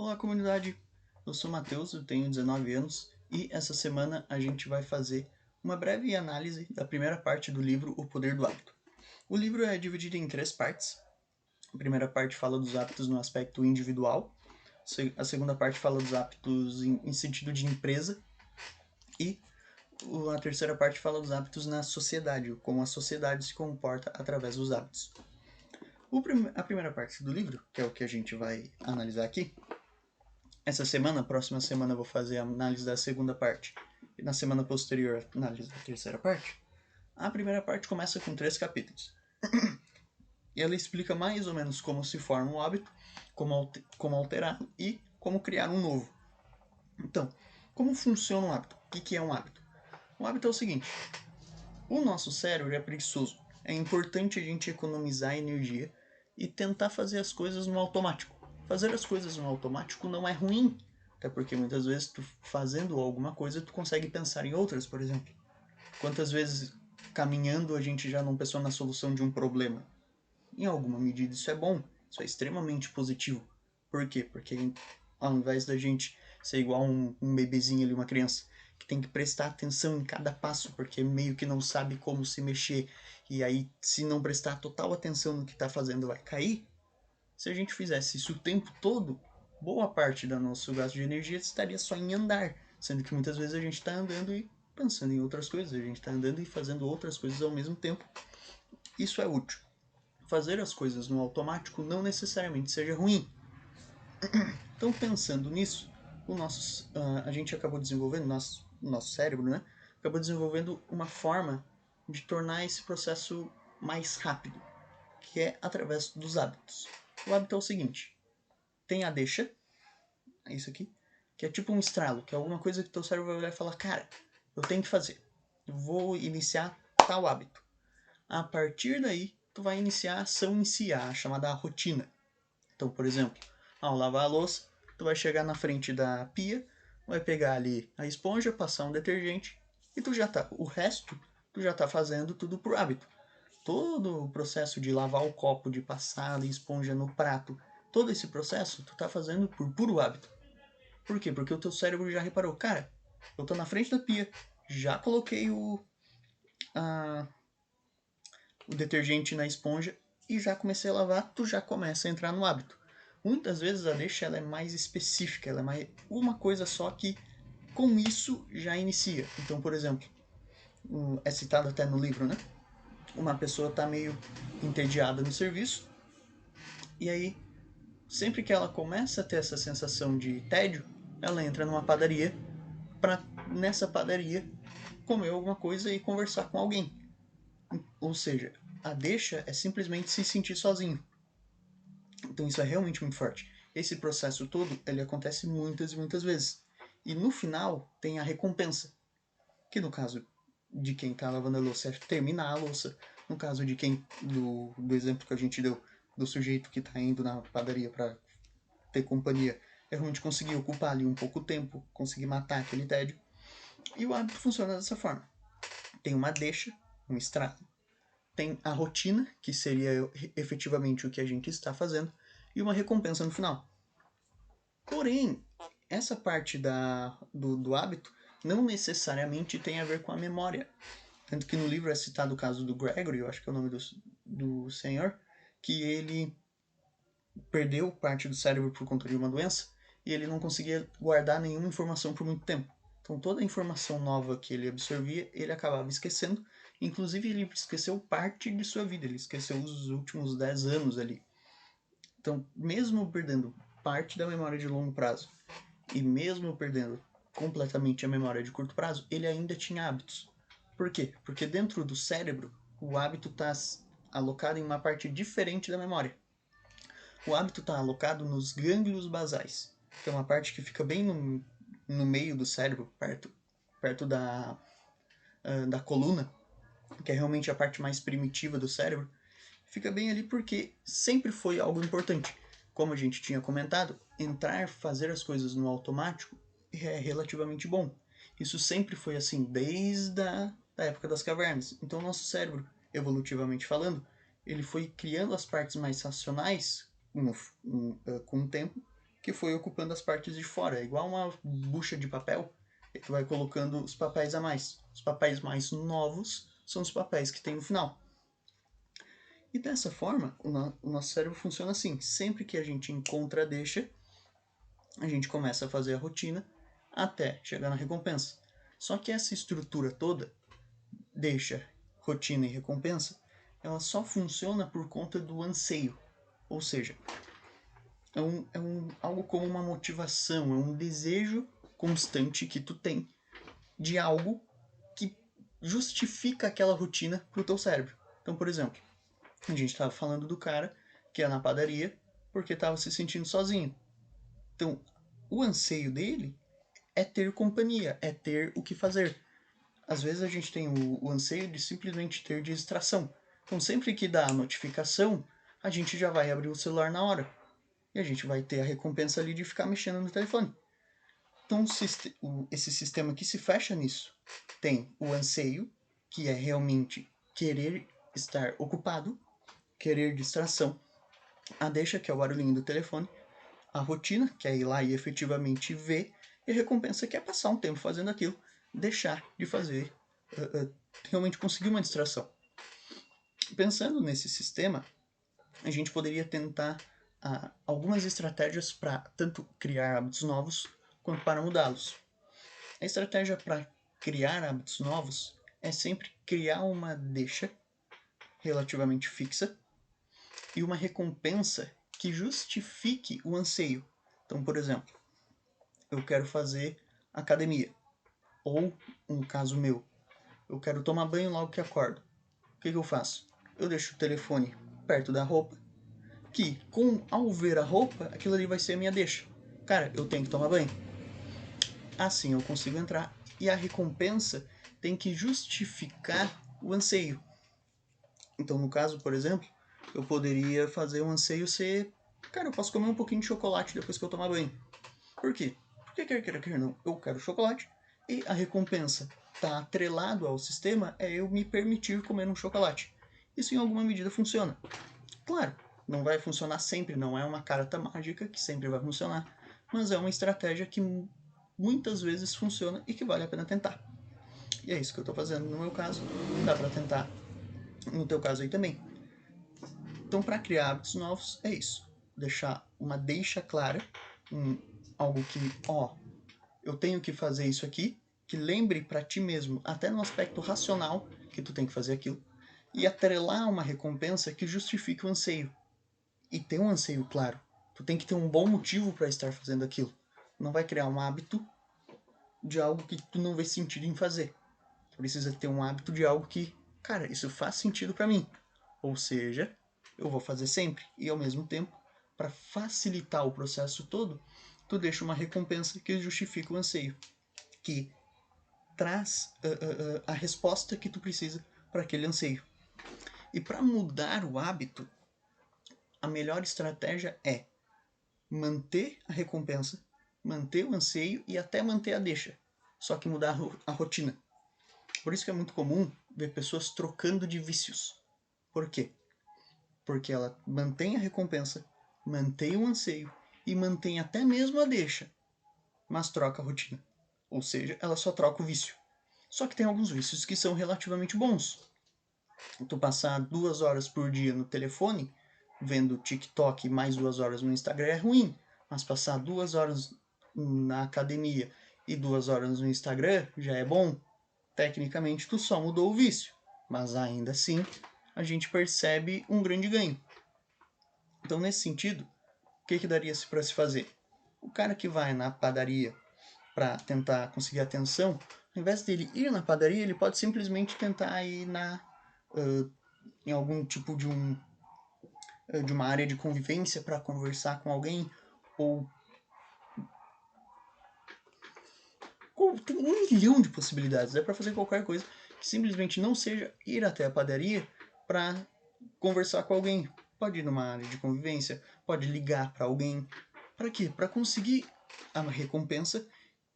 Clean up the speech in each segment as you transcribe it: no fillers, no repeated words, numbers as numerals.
Olá, comunidade! Eu sou o Matheus, eu tenho 19 anos e essa semana a gente vai fazer uma breve análise da primeira parte do livro O Poder do Hábito. O livro é dividido em 3 partes. A primeira parte fala dos hábitos no aspecto individual, a segunda parte fala dos hábitos em sentido de empresa e a terceira parte fala dos hábitos na sociedade, como a sociedade se comporta através dos hábitos. A primeira parte do livro, que é o que a gente vai analisar aqui, essa semana, próxima semana, eu vou fazer a análise da segunda parte. E na semana posterior, a análise da terceira parte. A primeira parte começa com 3 capítulos. E ela explica mais ou menos como se forma um hábito, como alterar e como criar um novo. Então, como funciona um hábito? O que é um hábito? Um hábito é o seguinte: o nosso cérebro é preguiçoso. É importante a gente economizar energia e tentar fazer as coisas no automático. Fazer as coisas no automático não é ruim, até porque muitas vezes tu fazendo alguma coisa tu consegue pensar em outras, por exemplo. Quantas vezes caminhando a gente já não pensou na solução de um problema? Em alguma medida isso é bom, isso é extremamente positivo. Por quê? Porque ao invés da gente ser igual um bebezinho ali, uma criança, que tem que prestar atenção em cada passo, porque meio que não sabe como se mexer, e aí se não prestar total atenção no que está fazendo vai cair. Se a gente fizesse isso o tempo todo, boa parte do nosso gasto de energia estaria só em andar, sendo que muitas vezes a gente está andando e pensando em outras coisas, a gente está andando e fazendo outras coisas ao mesmo tempo. Isso é útil. Fazer as coisas no automático não necessariamente seja ruim. Então, pensando nisso, a gente acabou desenvolvendo, nosso cérebro, né? Acabou desenvolvendo uma forma de tornar esse processo mais rápido, que é através dos hábitos. O hábito é o seguinte: tem a deixa, é isso aqui, que é tipo um estralo, que é alguma coisa que teu cérebro vai olhar e falar, cara, eu tenho que fazer, eu vou iniciar tal hábito. A partir daí, tu vai iniciar a ação em si, a chamada rotina. Então, por exemplo, ao lavar a louça, tu vai chegar na frente da pia, vai pegar ali a esponja, passar um detergente e tu já tá, o resto tu já tá fazendo tudo por hábito. Todo o processo de lavar o copo, de passar a esponja no prato, todo esse processo tu tá fazendo por puro hábito. Por quê? Porque o teu cérebro já reparou, cara, eu tô na frente da pia, já coloquei o detergente na esponja e já comecei a lavar, tu já começa a entrar no hábito. Muitas vezes a deixa ela é mais específica, ela é mais uma coisa só que com isso já inicia. Então, por exemplo, é citado até no livro, né? Uma pessoa está meio entediada no serviço e aí sempre que ela começa a ter essa sensação de tédio, ela entra numa padaria para nessa padaria comer alguma coisa e conversar com alguém. Ou seja, a deixa é simplesmente se sentir sozinho. Então isso é realmente muito forte. Esse processo todo, ele acontece muitas e muitas vezes. E no final tem a recompensa, que no caso de quem está lavando a louça é terminar a louça. No caso de quem, do exemplo que a gente deu, do sujeito que está indo na padaria para ter companhia, é realmente conseguir ocupar ali um pouco tempo, conseguir matar aquele tédio. E o hábito funciona dessa forma. Tem uma deixa, um extrato, tem a rotina, que seria efetivamente o que a gente está fazendo, e uma recompensa no final. Porém, essa parte do hábito não necessariamente tem a ver com a memória. Tanto que no livro é citado o caso do Gregory, eu acho que é o nome do senhor, que ele perdeu parte do cérebro por conta de uma doença e ele não conseguia guardar nenhuma informação por muito tempo. Então toda a informação nova que ele absorvia, ele acabava esquecendo. Inclusive ele esqueceu parte de sua vida, ele esqueceu os últimos 10 anos ali. Então, mesmo perdendo parte da memória de longo prazo e mesmo perdendo completamente a memória de curto prazo, ele ainda tinha hábitos. Por quê? Porque dentro do cérebro, o hábito está alocado em uma parte diferente da memória. O hábito está alocado nos gânglios basais, que é uma parte que fica bem no meio do cérebro, perto da coluna, que é realmente a parte mais primitiva do cérebro. Fica bem ali porque sempre foi algo importante. Como a gente tinha comentado, fazer as coisas no automático é relativamente bom. Isso sempre foi assim, desde a da época das cavernas. Então, nosso cérebro, evolutivamente falando, ele foi criando as partes mais racionais com o tempo que foi ocupando as partes de fora. É igual uma bucha de papel, e tu vai colocando os papéis a mais. Os papéis mais novos são os papéis que tem no final. E dessa forma, o nosso cérebro funciona assim. Sempre que a gente encontra a deixa, a gente começa a fazer a rotina até chegar na recompensa. Só que essa estrutura toda, deixa, rotina e recompensa, ela só funciona por conta do anseio. Ou seja, algo como uma motivação, é um desejo constante que tu tem de algo que justifica aquela rotina pro teu cérebro. Então, por exemplo, a gente estava falando do cara que ia na padaria porque estava se sentindo sozinho. Então, o anseio dele é ter companhia, é ter o que fazer. Às vezes a gente tem o anseio de simplesmente ter distração. Então, sempre que dá a notificação, a gente já vai abrir o celular na hora. E a gente vai ter a recompensa ali de ficar mexendo no telefone. Então, esse sistema que se fecha nisso tem o anseio, que é realmente querer estar ocupado, querer distração, a deixa, que é o barulhinho do telefone, a rotina, que é ir lá e efetivamente ver, e a recompensa, que é passar um tempo fazendo aquilo, deixar de fazer, realmente conseguir uma distração. Pensando nesse sistema, a gente poderia tentar algumas estratégias para tanto criar hábitos novos quanto para mudá-los. A estratégia para criar hábitos novos é sempre criar uma deixa relativamente fixa e uma recompensa que justifique o anseio. Então, por exemplo, eu quero fazer academia. Ou, um caso meu, eu quero tomar banho logo que acordo. O que eu faço? Eu deixo o telefone perto da roupa, que ao ver a roupa, aquilo ali vai ser a minha deixa. Cara, eu tenho que tomar banho. Assim eu consigo entrar. E a recompensa tem que justificar o anseio. Então, no caso, por exemplo, eu poderia fazer um anseio ser... Cara, eu posso comer um pouquinho de chocolate depois que eu tomar banho. Por quê? Porque quer não, eu quero chocolate e a recompensa está atrelado ao sistema é eu me permitir comer um chocolate. Isso em alguma medida funciona. Claro, não vai funcionar sempre, não é uma carta mágica que sempre vai funcionar, mas é uma estratégia que muitas vezes funciona e que vale a pena tentar. E é isso que eu estou fazendo no meu caso, dá para tentar no teu caso aí também. Então, para criar hábitos novos, é isso. Deixar uma deixa clara, algo que, eu tenho que fazer isso aqui, que lembre para ti mesmo, até no aspecto racional, que tu tem que fazer aquilo, e atrelar uma recompensa que justifique o anseio. E ter um anseio claro. Tu tem que ter um bom motivo para estar fazendo aquilo. Não vai criar um hábito de algo que tu não vê sentido em fazer. Tu precisa ter um hábito de algo que, cara, isso faz sentido para mim. Ou seja, eu vou fazer sempre. E ao mesmo tempo, para facilitar o processo todo, tu deixa uma recompensa que justifica o anseio, que traz a resposta que tu precisa para aquele anseio. E para mudar o hábito, a melhor estratégia é manter a recompensa, manter o anseio e até manter a deixa, só que mudar a rotina. Por isso que é muito comum ver pessoas trocando de vícios. Por quê? Porque ela mantém a recompensa, mantém o anseio e mantém até mesmo a deixa, mas troca a rotina. Ou seja, ela só troca o vício. Só que tem alguns vícios que são relativamente bons. Tu passar 2 horas por dia no telefone, vendo TikTok e mais 2 horas no Instagram é ruim. Mas passar 2 horas na academia e 2 horas no Instagram já é bom. Tecnicamente, tu só mudou o vício. Mas ainda assim, a gente percebe um grande ganho. Então, nesse sentido, o que daria para se fazer? O cara que vai na padaria para tentar conseguir atenção, ao invés dele ir na padaria, ele pode simplesmente tentar ir em algum tipo de uma área de convivência para conversar com alguém, ou tem 1 milhão de possibilidades. Dá para fazer qualquer coisa que simplesmente não seja ir até a padaria para conversar com alguém. Pode ir numa área de convivência, pode ligar para alguém. Para quê? Para conseguir a recompensa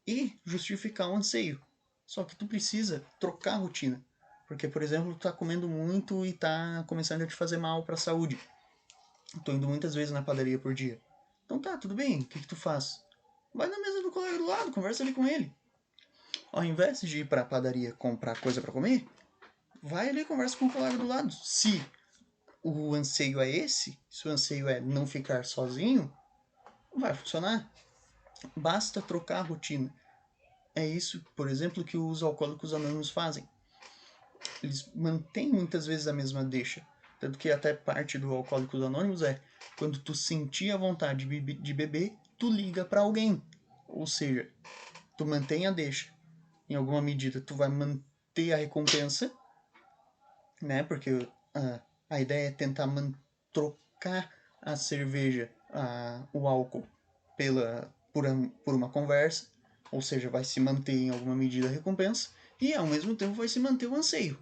e justificar o anseio. Só que tu precisa trocar a rotina. Porque, por exemplo, tu tá comendo muito e tá começando a te fazer mal para a saúde. Tô indo muitas vezes na padaria por dia. Então tá, tudo bem, o que tu faz? Vai na mesa do colega do lado, conversa ali com ele. Ao invés de ir pra padaria comprar coisa para comer, vai ali e conversa com o colega do lado. Se o anseio é esse, se o anseio é não ficar sozinho, vai funcionar. Basta trocar a rotina. É isso, por exemplo, que os alcoólicos anônimos fazem. Eles mantêm muitas vezes a mesma deixa. Tanto que até parte do Alcoólicos Anônimos é quando tu sentir a vontade de beber, tu liga para alguém. Ou seja, tu mantém a deixa. Em alguma medida, tu vai manter a recompensa, né? Porque a ideia é tentar trocar a cerveja, o álcool, por uma conversa. Ou seja, vai se manter em alguma medida a recompensa. E ao mesmo tempo vai se manter o anseio.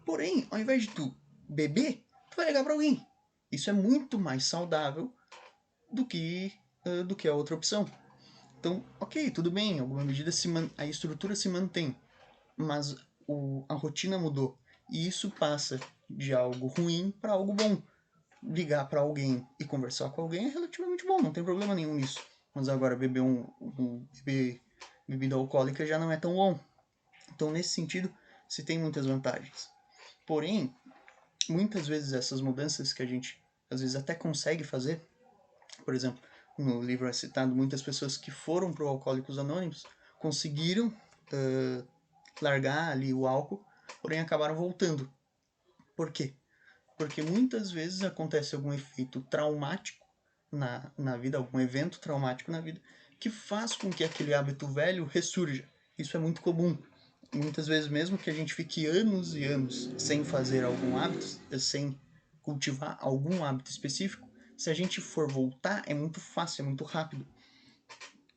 Porém, ao invés de tu beber, tu vai ligar para alguém. Isso é muito mais saudável do que, a outra opção. Então, ok, tudo bem, em alguma medida a estrutura se mantém, mas a rotina mudou. E isso passa de algo ruim para algo bom. Ligar para alguém e conversar com alguém é relativamente bom, não tem problema nenhum nisso. Mas agora beber bebida alcoólica já não é tão bom. Então, nesse sentido, se tem muitas vantagens. Porém, muitas vezes essas mudanças que a gente às vezes até consegue fazer, por exemplo, no livro é citado muitas pessoas que foram para o Alcoólicos Anônimos conseguiram largar ali o álcool, porém acabaram voltando. Por quê? Porque muitas vezes acontece algum efeito traumático na vida, algum evento traumático na vida, que faz com que aquele hábito velho ressurja. Isso é muito comum. Muitas vezes, mesmo que a gente fique anos e anos sem fazer algum hábito, sem cultivar algum hábito específico, se a gente for voltar, é muito fácil, é muito rápido.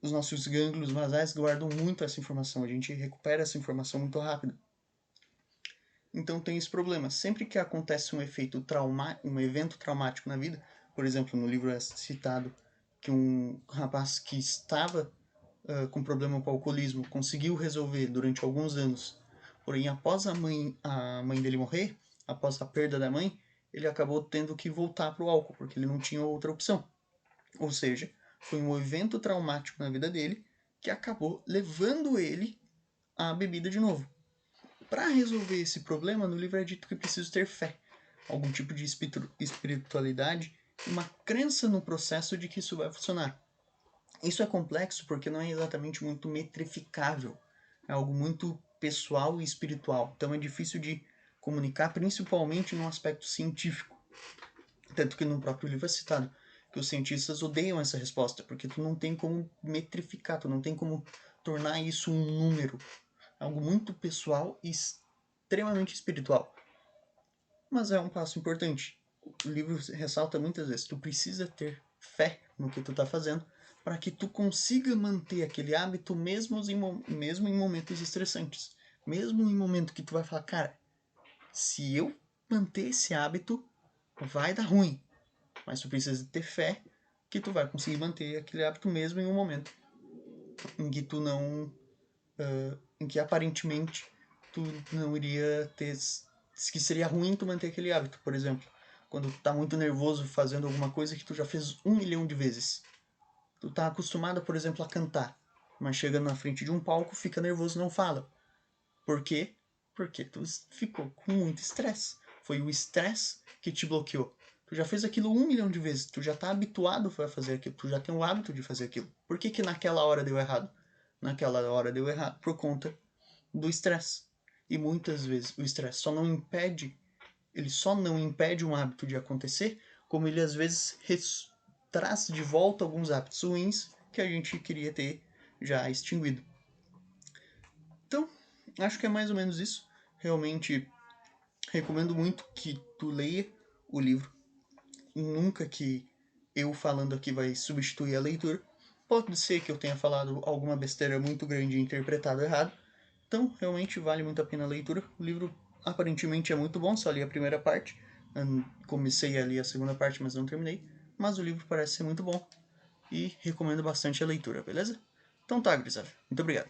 Os nossos gânglios basais guardam muito essa informação, a gente recupera essa informação muito rápido. Então tem esse problema. Sempre que acontece um evento traumático na vida, por exemplo, no livro é citado que um rapaz que estava com problema com o alcoolismo conseguiu resolver durante alguns anos, porém após a mãe dele morrer, após a perda da mãe, ele acabou tendo que voltar para o álcool, porque ele não tinha outra opção. Ou seja, foi um evento traumático na vida dele que acabou levando ele à bebida de novo. Para resolver esse problema, no livro é dito que é preciso ter fé, algum tipo de espiritualidade, uma crença no processo de que isso vai funcionar. Isso é complexo porque não é exatamente muito metrificável, é algo muito pessoal e espiritual, então é difícil de comunicar, principalmente no aspecto científico. Tanto que no próprio livro é citado que os cientistas odeiam essa resposta, porque tu não tem como metrificar, tu não tem como tornar isso um número, algo muito pessoal e extremamente espiritual. Mas é um passo importante. O livro ressalta muitas vezes, tu precisa ter fé no que tu está fazendo para que tu consiga manter aquele hábito mesmo em momentos estressantes. Mesmo em momento que tu vai falar, cara, se eu manter esse hábito, vai dar ruim. Mas tu precisa ter fé que tu vai conseguir manter aquele hábito mesmo em um momento em que tu não... em que aparentemente tu não iria ter... que seria ruim tu manter aquele hábito, por exemplo. Quando tu tá muito nervoso fazendo alguma coisa que tu já fez 1 milhão de vezes. Tu tá acostumado, por exemplo, a cantar, mas chega na frente de um palco, fica nervoso e não fala. Por quê? Porque tu ficou com muito estresse. Foi o estresse que te bloqueou. Tu já fez aquilo 1 milhão de vezes, tu já tá habituado a fazer aquilo, tu já tem o hábito de fazer aquilo. Por que naquela hora deu errado? Naquela hora deu errado por conta do estresse. E muitas vezes o estresse só não impede um hábito de acontecer, como ele às vezes traz de volta alguns hábitos ruins que a gente queria ter já extinguido. Então, acho que é mais ou menos isso. Realmente recomendo muito que tu leia o livro. Nunca que eu falando aqui vai substituir a leitura. Pode ser que eu tenha falado alguma besteira muito grande e interpretado errado. Então, realmente vale muito a pena a leitura. O livro aparentemente é muito bom, só li a primeira parte. Comecei a ler a segunda parte, mas não terminei. Mas o livro parece ser muito bom e recomendo bastante a leitura, beleza? Então tá, gurizada. Muito obrigado.